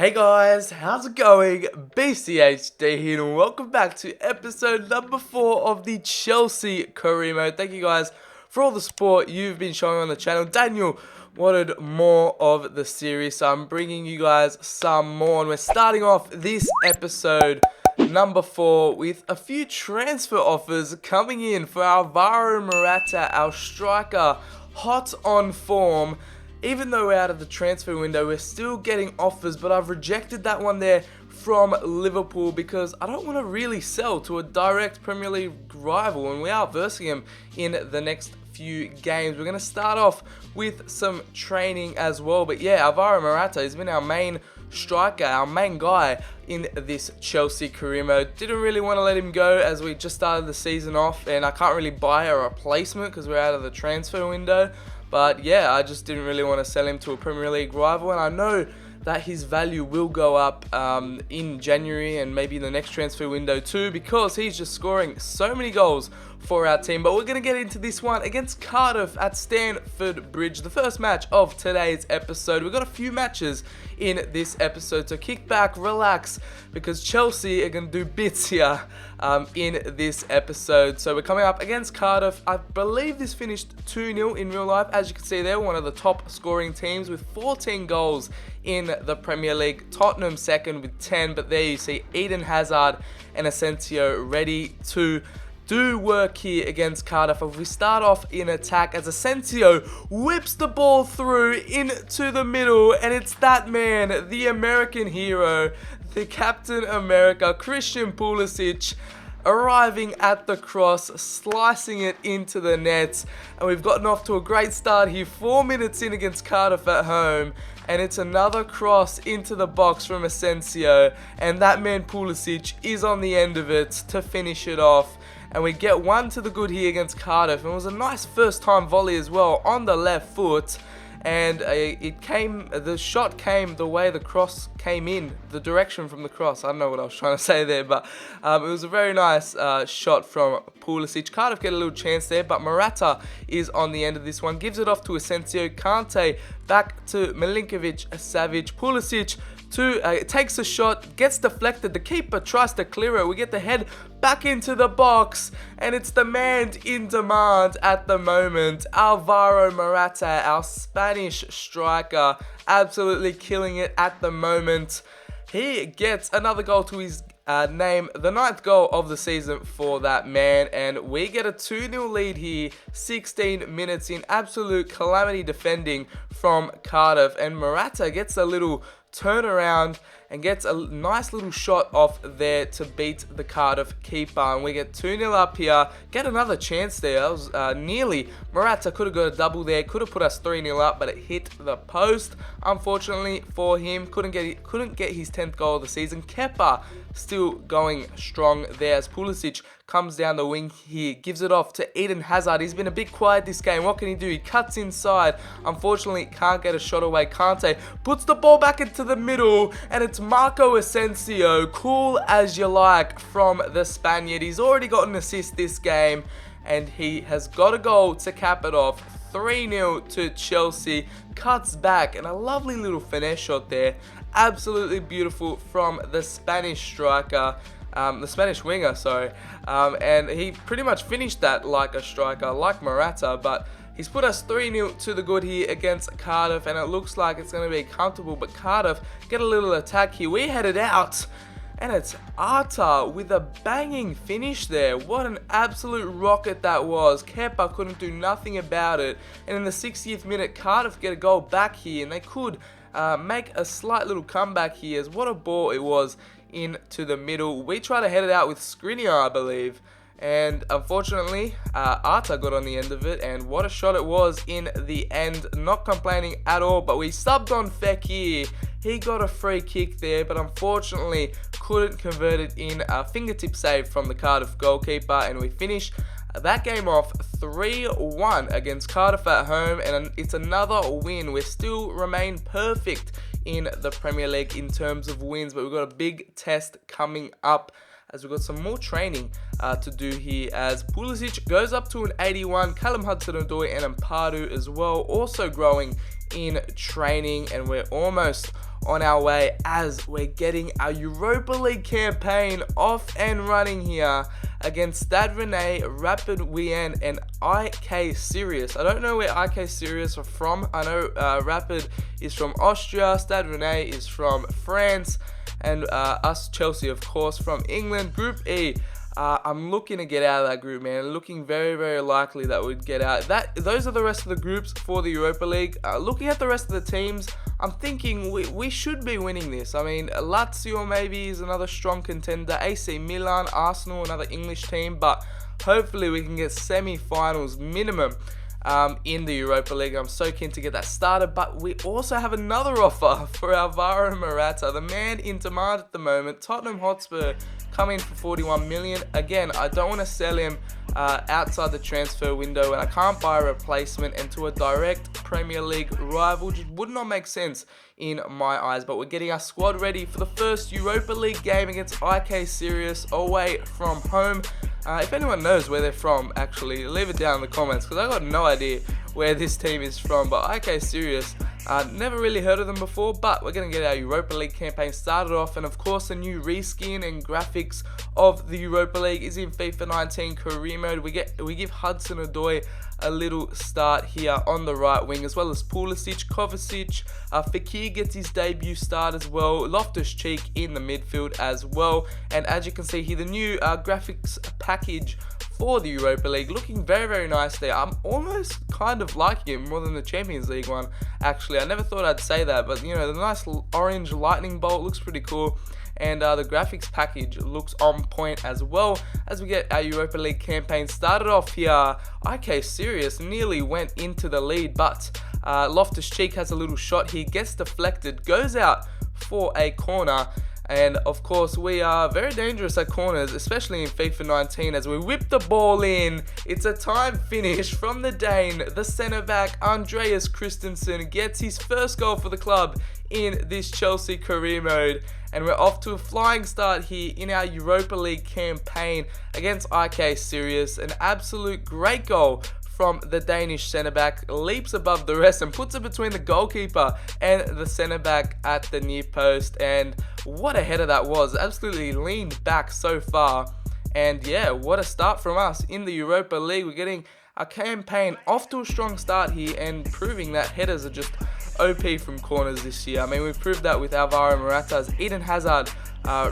Hey guys, how's it going? BCHD here and welcome back to episode number 4 of the Chelsea career mode. Thank you guys for all the support you've been showing on the channel. Daniel wanted more of the series, so I'm bringing you guys some more. And we're starting off this episode number 4 with a few transfer offers coming in for Alvaro Morata, our striker, hot on form. Even though we're out of the transfer window, we're still getting offers, but I've rejected that one there from Liverpool because I don't want to really sell to a direct Premier League rival, and we are versing him in the next few games. We're going to start off with some training as well, but yeah, Alvaro Morata has been our main striker, our main guy in this Chelsea career mode. Didn't really want to let him go as we just started the season off, and I can't really buy a replacement because we're out of the transfer window. But yeah, I just didn't really want to sell him to a Premier League rival, and I know that his value will go up in January and maybe in the next transfer window too, because he's just scoring so many goals for our team. But we're going to get into this one against Cardiff at Stamford Bridge, the first match of today's episode. We've got a few matches in this episode, so kick back, relax, because Chelsea are going to do bits here in this episode. So we're coming up against Cardiff. I believe this finished 2-0 in real life. As you can see, they're one of the top scoring teams with 14 goals in the Premier League. Tottenham second with 10, but there you see Eden Hazard and Asensio ready to do work here against Cardiff. If we start off in attack as Asensio whips the ball through into the middle, and it's that man, the American hero, the Captain America, Christian Pulisic, arriving at the cross, slicing it into the net, and we've gotten off to a great start here. 4 minutes in against Cardiff at home, and it's another cross into the box from Asensio, and that man Pulisic is on the end of it to finish it off. And we get one to the good here against Cardiff. And it was a nice first time volley as well on the left foot. And the shot came the way the cross came in, the direction from the cross. I don't know what I was trying to say there, but it was a very nice shot from Pulisic. Cardiff get a little chance there, but Morata is on the end of this one. Gives it off to Asensio. Kante back to Milinkovic-Savic. Pulisic takes a shot, gets deflected. The keeper tries to clear it. We get the head back into the box, and it's the man in demand at the moment, Alvaro Morata, our Spanish striker, absolutely killing it at the moment. He gets another goal to his name, the 9th goal of the season for that man, and we get a 2-0 lead here, 16 minutes in. Absolute calamity defending from Cardiff, and Morata gets a little turnaround and gets a nice little shot off there to beat the Cardiff keeper, and we get 2-0 up here. Get another chance there. That was nearly, Morata could have got a double there, could have put us 3-0 up, but it hit the post. Unfortunately for him, couldn't get his 10th goal of the season. Kepa still going strong there as Pulisic comes down the wing here, gives it off to Eden Hazard. He's been a bit quiet this game. What can he do? He cuts inside. Unfortunately, can't get a shot away. Kante puts the ball back into the middle, and it's Marco Asensio, cool as you like, from the Spaniard. He's already got an assist this game, and he has got a goal to cap it off. 3-0 to Chelsea. Cuts back, and a lovely little finesse shot there. Absolutely beautiful from the Spanish striker. The Spanish winger, sorry. And he pretty much finished that like a striker, like Morata, but he's put us 3-0 to the good here against Cardiff, and it looks like it's going to be comfortable, but Cardiff get a little attack here. We headed out, and it's Arta with a banging finish there. What an absolute rocket that was. Kepa couldn't do nothing about it, and in the 60th minute, Cardiff get a goal back here, and they could make a slight little comeback here, as what a ball it was into the middle. We try to head it out with Skriniar, I believe, and unfortunately Arta got on the end of it, and what a shot it was in the end. Not complaining at all, but we subbed on Fekir. He got a free kick there, but unfortunately couldn't convert it in. A fingertip save from the Cardiff goalkeeper, and we finish that game off 3-1 against Cardiff at home, and it's another win. We still remain perfect in the Premier League in terms of wins, but we've got a big test coming up as we've got some more training to do here, as Pulisic goes up to an 81, Callum Hudson-Odoi and Ampadu as well, also growing in training, and we're almost on our way as we're getting our Europa League campaign off and running here against Stade Rennais, Rapid Wien, and IK Sirius. I don't know where IK Sirius are from. I know Rapid is from Austria, Stade Rennais is from France, and us Chelsea, of course, from England. Group E. I'm looking to get out of that group, man. Looking very, very likely that we'd get out. Those are the rest of the groups for the Europa League. Looking at the rest of the teams, I'm thinking we should be winning this. I mean, Lazio maybe is another strong contender. AC Milan, Arsenal, another English team. But hopefully we can get semi-finals minimum in the Europa League. I'm so keen to get that started. But we also have another offer for Alvaro Morata, the man in demand at the moment. Tottenham Hotspur come in for 41 million. Again, I don't want to sell him outside the transfer window, and I can't buy a replacement, and to a direct Premier League rival just would not make sense in my eyes. But we're getting our squad ready for the first Europa League game against IK Sirius away from home. If anyone knows where they're from, actually, leave it down in the comments, because I got no idea where this team is from. But IK Sirius, never really heard of them before, but we're going to get our Europa League campaign started off. And of course, the new reskin and graphics of the Europa League is in FIFA 19 career mode. We give Hudson-Odoi a little start here on the right wing, as well as Pulisic, Kovacic. Fekir gets his debut start as well. Loftus-Cheek in the midfield as well. And as you can see here, the new graphics package for the Europa League looking very, very nice there. I'm almost kind of liking it more than the Champions League one, actually. I never thought I'd say that, but you know, the nice orange lightning bolt looks pretty cool. And the graphics package looks on point, as well as we get our Europa League campaign started off here. IK Sirius nearly went into the lead, but Loftus-Cheek has a little shot here, gets deflected, goes out for a corner. And of course, we are very dangerous at corners, especially in FIFA 19, as we whip the ball in. It's a time finish from the Dane. The centre-back, Andreas Christensen, gets his first goal for the club in this Chelsea career mode. And we're off to a flying start here in our Europa League campaign against IK Sirius. An absolute great goal from the Danish centre-back, leaps above the rest and puts it between the goalkeeper and the centre-back at the near post. And what a header that was. Absolutely leaned back so far. And yeah, what a start from us in the Europa League. We're getting our campaign off to a strong start here and proving that headers are just OP from corners this year. I mean, we proved that with Alvaro Morata as Eden Hazard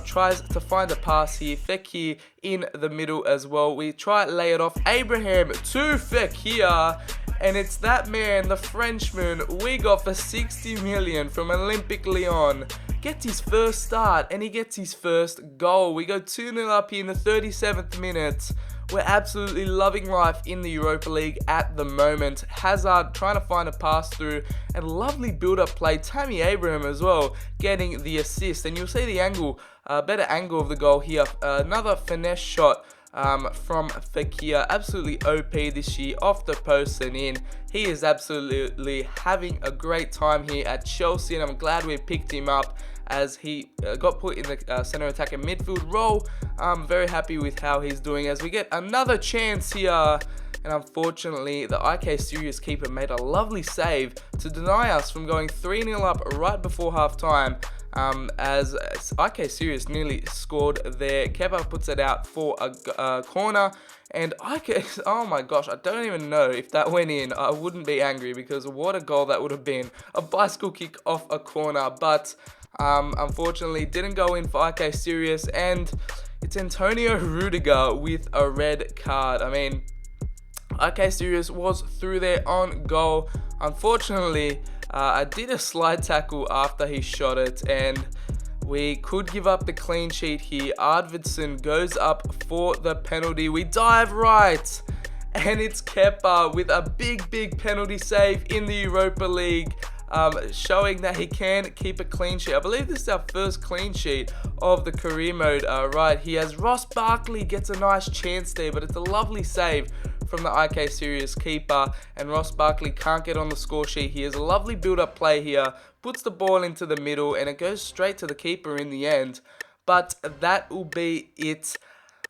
tries to find a pass here. Fekir in the middle as well. We try to lay it off. Abraham to Fekir. And it's that man, the Frenchman, we got for 60 million from Olympique Lyon. Gets his first start and he gets his first goal. We go 2-0 up here in the 37th minute. We're absolutely loving life in the Europa League at the moment. Hazard trying to find a pass through, and lovely build-up play. Tammy Abraham as well getting the assist, and you'll see the angle, better angle of the goal here. Another finesse shot from Fekir. Absolutely OP this year, off the post and in. He is absolutely having a great time here at Chelsea, and I'm glad we picked him up as he got put in the centre attack and midfield role. I'm very happy with how he's doing as we get another chance here. And unfortunately, the IK Sirius keeper made a lovely save to deny us from going 3-0 up right before half-time. As IK Sirius nearly scored there. Kepa puts it out for a corner. And IK, oh my gosh, I don't even know if that went in. I wouldn't be angry because what a goal that would have been. A bicycle kick off a corner, but unfortunately didn't go in for IK Sirius. And it's Antonio Rudiger with a red card. I mean, IK Sirius was through there on goal. Unfortunately, I did a slide tackle after he shot it, and we could give up the clean sheet here. Arvidsson goes up for the penalty. We dive right, and it's Kepa with a big penalty save in the Europa League, showing that he can keep a clean sheet. I believe this is our first clean sheet of the career mode right here, as Ross Barkley gets a nice chance there, but it's a lovely save from the IK Sirius keeper, and Ross Barkley can't get on the score sheet. He has a lovely build-up play here, puts the ball into the middle, and it goes straight to the keeper in the end. But that will be it.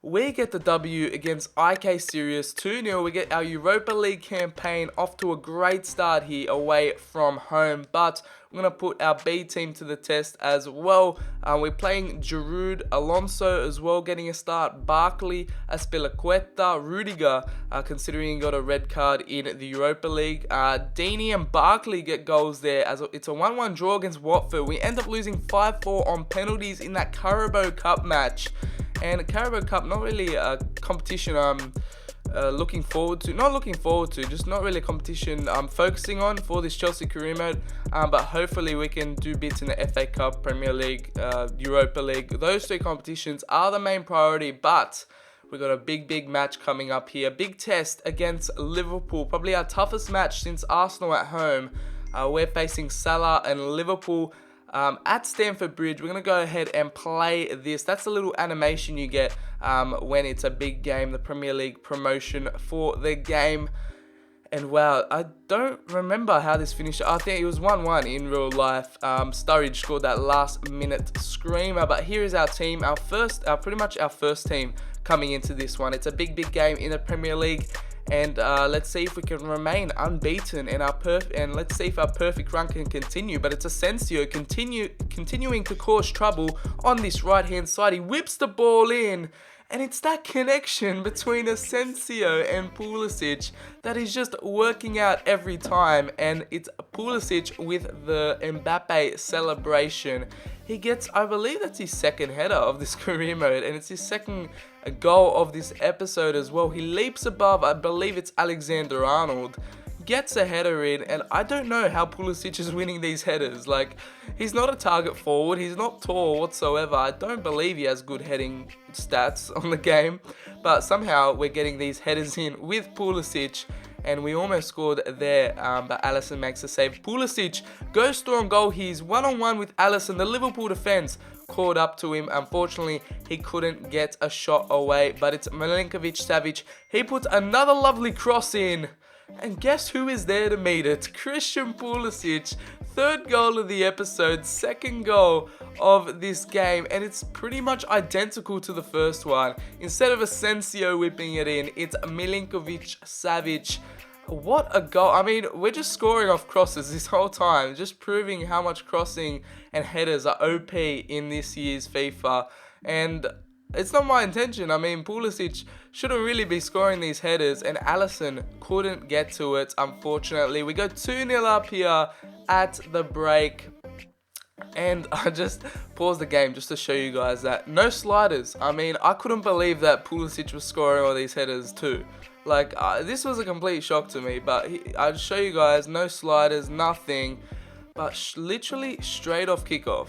We get the W against IK Sirius 2-0. We get our Europa League campaign off to a great start here away from home. But we're going to put our B team to the test as well. We're playing Giroud, Alonso as well, getting a start. Barkley, Aspilicueta, Rudiger, considering he got a red card in the Europa League. Deeney and Barkley get goals there. As it's a 1-1 draw against Watford. We end up losing 5-4 on penalties in that Carabao Cup match. And Carabao Cup, not really a competition I'm looking forward to. Not looking forward to, just not really a competition I'm focusing on for this Chelsea career mode. But hopefully we can do bits in the FA Cup, Premier League, Europa League. Those three competitions are the main priority, but we've got a big match coming up here. Big test against Liverpool, probably our toughest match since Arsenal at home. We're facing Salah and Liverpool. At Stamford Bridge. We're going to go ahead and play this. That's a little animation you get when it's a big game, the Premier League promotion for the game. And wow, I don't remember how this finished. I think it was 1-1 in real life. Sturridge scored that last minute screamer. But here is our team, pretty much our first team coming into this one. It's a big game in the Premier League. And let's see if we can remain unbeaten and let's see if our perfect run can continue. But it's Asensio continuing to cause trouble on this right hand side. He whips the ball in, and it's that connection between Asensio and Pulisic that is just working out every time. And it's Pulisic with the Mbappe celebration. He gets, I believe that's his second header of this career mode, and it's his second goal of this episode as well. He leaps above, I believe it's Alexander-Arnold, gets a header in, and I don't know how Pulisic is winning these headers. Like, he's not a target forward, he's not tall whatsoever. I don't believe he has good heading stats on the game, but somehow we're getting these headers in with Pulisic. And we almost scored there, but Alisson makes a save. Pulisic goes through on goal. He's one-on-one with Alisson. The Liverpool defence caught up to him. Unfortunately, he couldn't get a shot away, but it's Milinkovic-Savic. He puts another lovely cross in. And guess who is there to meet it? Christian Pulisic. Third goal of the episode, second goal of this game, and it's pretty much identical to the first one. Instead of Asensio whipping it in, it's Milinkovic-Savic. What a goal. I mean, we're just scoring off crosses this whole time, just proving how much crossing and headers are OP in this year's FIFA. And it's not my intention. I mean, Pulisic shouldn't really be scoring these headers, and Alisson couldn't get to it, unfortunately. We go 2-0 up here at the break. And I just paused the game just to show you guys that no sliders. I mean, I couldn't believe that Pulisic was scoring all these headers too. Like, this was a complete shock to me. But I'll show you guys, no sliders, nothing. But literally straight off kickoff,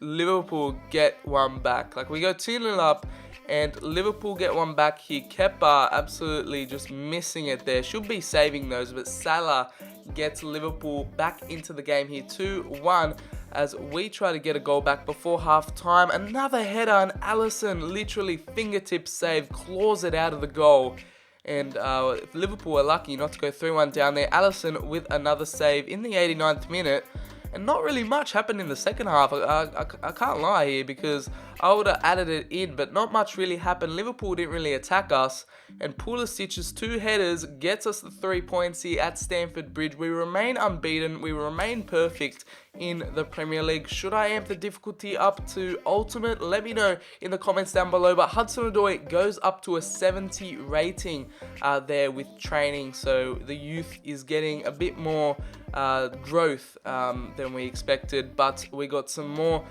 Liverpool get one back. Like, we go 2-0 up, and Liverpool get one back here. Kepa absolutely just missing it there. Should be saving those, but Salah gets Liverpool back into the game here. 2-1 as we try to get a goal back before half time. Another header, and Alisson literally fingertip save, claws it out of the goal. And if Liverpool are lucky not to go 3-1 down there. Alisson with another save in the 89th minute. And not really much happened in the second half. I can't lie here, because I would have added it in, but not much really happened. Liverpool didn't really attack us, and Pulisic's two headers gets us the 3 points here at Stamford Bridge. We remain unbeaten. We remain perfect in the Premier League. Should I amp the difficulty up to ultimate? Let me know in the comments down below. But Hudson-Odoi goes up to a 70 rating there with training, so the youth is getting a bit more growth than we expected. But we got some more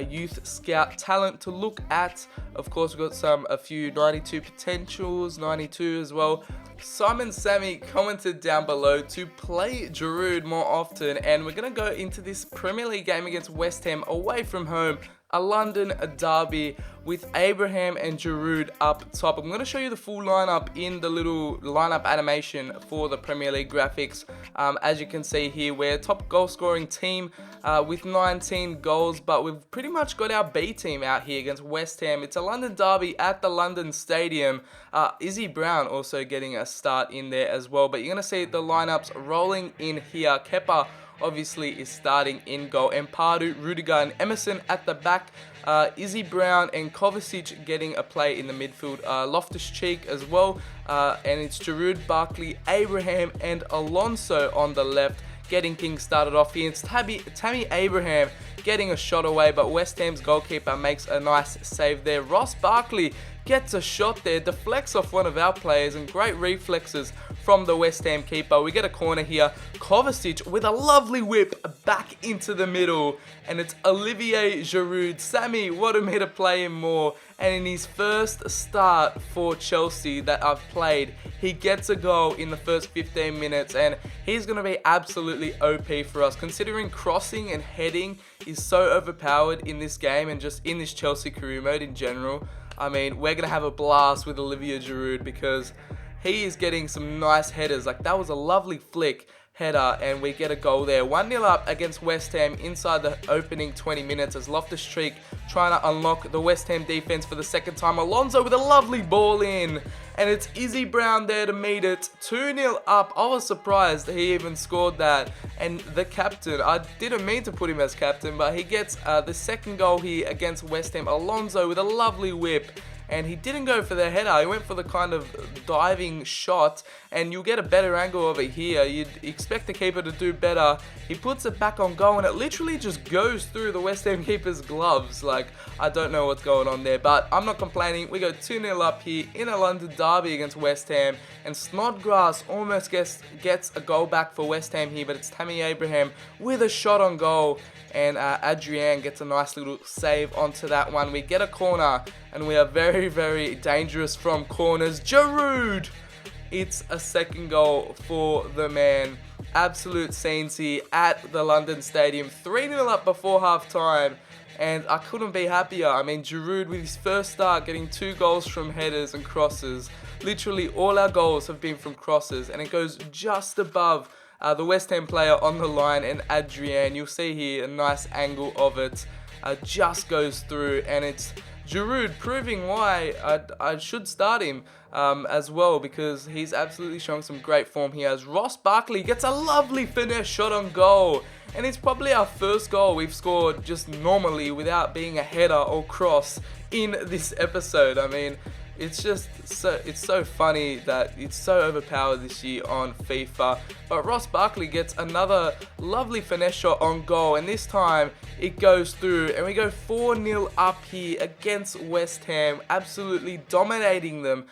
youth scout talent to look at. Of course, we got a few 92 potentials, 92 as well. Simon Sammy commented down below to play Giroud more often, and we're going to go into this Premier League game against West Ham away from home, a London derby with Abraham and Giroud up top. I'm going to show you the full lineup in the little lineup animation for the Premier League graphics. As you can see here, we're a top goal scoring team with 19 goals, but we've pretty much got our B team out here against West Ham. It's a London derby at the London Stadium. Izzy Brown also getting a start in there as well, but you're going to see the lineups rolling in here. Kepa obviously is starting in goal. And Pardew, Rudiger and Emerson at the back. Izzy Brown and Kovacic getting a play in the midfield. Loftus-Cheek as well. And it's Giroud, Barkley, Abraham and Alonso on the left, getting things started off here. It's Tammy Abraham getting a shot away, but West Ham's goalkeeper makes a nice save there. Ross Barkley gets a shot there, deflects off one of our players, and great reflexes from the West Ham keeper. We get a corner here. Kovacic with a lovely whip back into the middle, and it's Olivier Giroud. Sammy wanted me to play him more, and in his first start for Chelsea that I've played, he gets a goal in the first 15 minutes, and he's going to be absolutely OP for us, considering crossing and heading is so overpowered in this game and just in this Chelsea career mode in general. I mean, we're going to have a blast with Olivier Giroud because he is getting some nice headers. Like, that was a lovely flick header, and we get a goal there. 1-0 up against West Ham inside the opening 20 minutes as Loftus-Cheek trying to unlock the West Ham defense for the second time. Alonso with a lovely ball in, and it's Izzy Brown there to meet it. 2-0 up. I was surprised he even scored that. And the captain, I didn't mean to put him as captain, but he gets the second goal here against West Ham. Alonso with a lovely whip. And he didn't go for the header, he went for the kind of diving shot, and you'll get a better angle of it here. You'd expect the keeper to do better. He puts it back on goal, and it literally just goes through the West Ham keeper's gloves. Like, I don't know what's going on there, but I'm not complaining. We go 2-0 up here in a London derby against West Ham, and Snodgrass almost gets a goal back for West Ham here, but it's Tammy Abraham with a shot on goal, and Adrian gets a nice little save onto that one. We get a corner, and we are very, very dangerous from corners. Giroud! It's a second goal for the man. Absolute scenes here at the London Stadium. 3-0 up before half-time, and I couldn't be happier. I mean, Giroud with his first start getting 2 goals from headers and crosses. Literally all our goals have been from crosses, and it goes just above the West Ham player on the line, and Adrian, you'll see here a nice angle of it, just goes through, and it's Giroud proving why I should start him as well, because he's absolutely showing some great form here. As Ross Barkley gets a lovely finesse shot on goal, and it's probably our first goal we've scored just normally without being a header or cross in this episode. I mean, it's so funny that it's so overpowered this year on FIFA. But Ross Barkley gets another lovely finesse shot on goal, and this time it goes through, and we go 4-0 up here against West Ham, absolutely dominating them.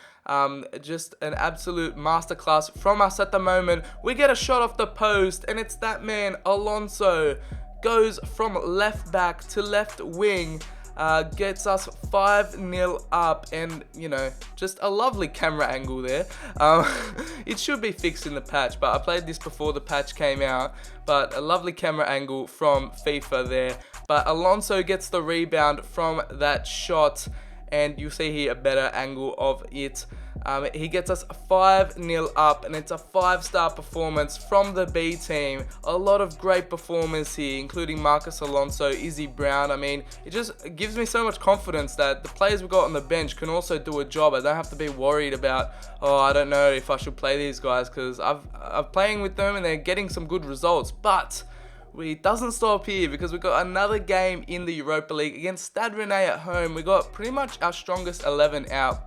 Just an absolute masterclass from us at the moment. We get a shot off the post, and it's that man Alonso, goes from left back to left wing. Gets us 5-0 up, and you know, just a lovely camera angle there. It should be fixed in the patch, but I played this before the patch came out. But a lovely camera angle from FIFA there. But Alonso gets the rebound from that shot, and you see here a better angle of it. He gets us 5-0 up, and it's a 5-star performance from the B team. A lot of great performers here, including Marcus Alonso, Izzy Brown. I mean, it just gives me so much confidence that the players we've got on the bench can also do a job. I don't have to be worried about, oh, I don't know if I should play these guys, because I'm playing with them and they're getting some good results. But it doesn't stop here, because we've got another game in the Europa League against Stade Rennais at home. We got pretty much our strongest 11 out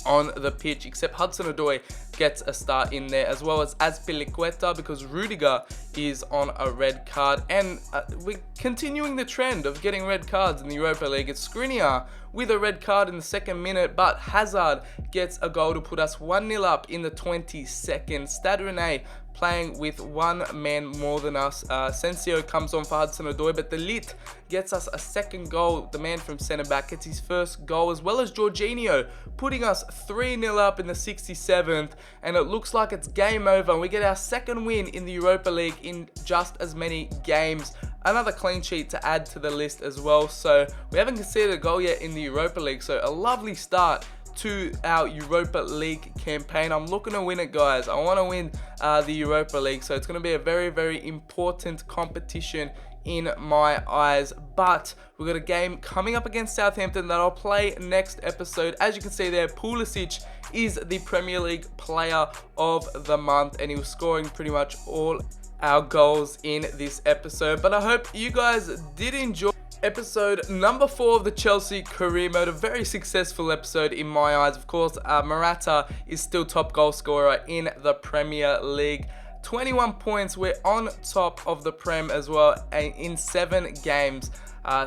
on the pitch, except Hudson-Odoi gets a start in there, as well as Azpilicueta, because Rudiger is on a red card. And we're continuing the trend of getting red cards in the Europa League. It's Skriniar with a red card in the 2nd minute, but Hazard gets a goal to put us 1-0 up in the 22nd. Stade Rennais playing with one man more than us. Sensio comes on for Hudson-Odoi, but De Ligt gets us a second goal. The man from centre-back gets his first goal, as well as Jorginho, putting us 3-0 up in the 67th, and it looks like it's game over, and we get our second win in the Europa League in just as many games. Another clean sheet to add to the list as well, so we haven't conceded a goal yet in the Europa League, so a lovely start to our Europa League campaign. I'm looking to win it, guys. I want to win the Europa League, so it's going to be a very, very important competition in my eyes. But we've got a game coming up against Southampton that I'll play next episode. As you can see there, Pulisic is the Premier League player of the month, and he was scoring pretty much all our goals in this episode. But I hope you guys did enjoy episode number 4 of the Chelsea career mode. A very successful episode in my eyes. Of course, Morata is still top goal scorer in the Premier League. 21 points. We're on top of the Prem as well in 7 games.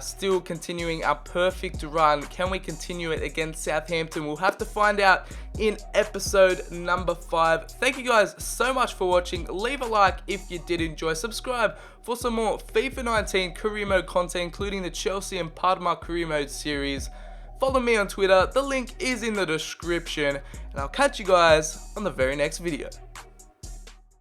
Still continuing our perfect run. Can we continue it against Southampton? We'll have to find out in episode number 5. Thank you guys so much for watching. Leave a like if you did enjoy. Subscribe for some more FIFA 19 career mode content, including the Chelsea and Parma career mode series. Follow me on Twitter. The link is in the description. And I'll catch you guys on the very next video.